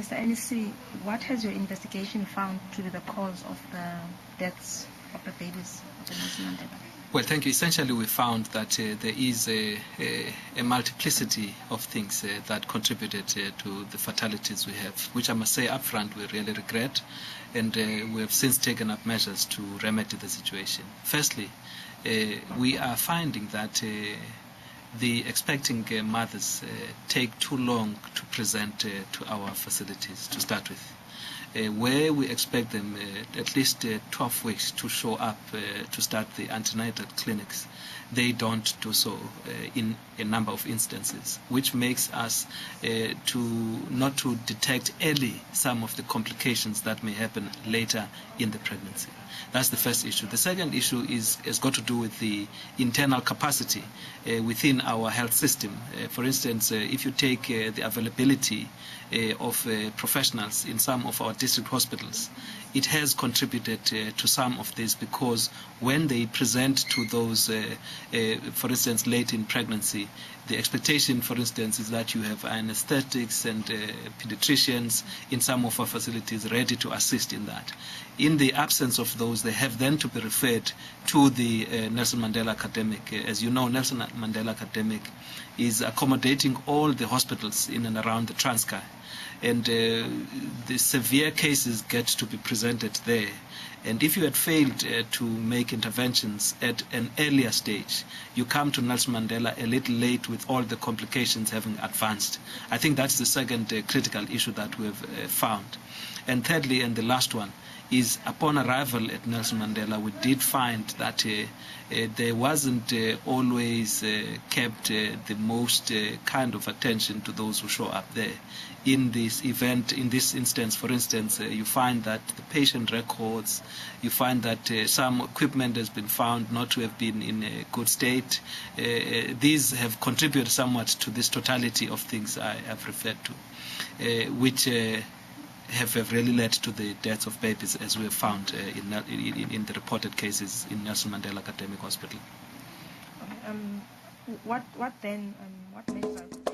Mr. Anisi, what has your investigation found to be the cause of the deaths of the babies of the Nelson Mandela? Well, thank you. Essentially, we found that there is a multiplicity of things that contributed to the fatalities we have, which I must say upfront we really regret, and we have since taken up measures to remedy the situation. Firstly, we are finding that the expecting mothers take too long to present to our facilities to start with. Where we expect them at least 12 weeks to show up to start the antenatal clinics, they don't do so in a number of instances, which makes us not to detect early some of the complications that may happen later in the pregnancy. That's the first issue. The second issue has got to do with the internal capacity within our health system. For instance, if you take the availability of professionals in some of our district hospitals, it has contributed to some of this, because when they present to those, for instance, late in pregnancy, the expectation, for instance, is that you have anesthetics and pediatricians in some of our facilities ready to assist in that. In the absence of those, they have then to be referred to the Nelson Mandela Academic. As you know, Nelson Mandela Academic is accommodating all the hospitals in and around the Transkei, and the severe cases get to be presented there. And if you had failed to make interventions at an earlier stage, you come to Nelson Mandela a little late with all the complications having advanced. I think that's the second critical issue that we've found. And thirdly, and the last one, is upon arrival at Nelson Mandela, we did find that there wasn't always kept the most kind of attention to those who show up there. In this event, in this instance, for instance, you find that the patient records, you find that some equipment has been found not to have been in a good state. These have contributed somewhat to this totality of things I have referred to, which have really led to the deaths of babies, as we have found in the reported cases in Nelson Mandela Academic Hospital. What then? What measures?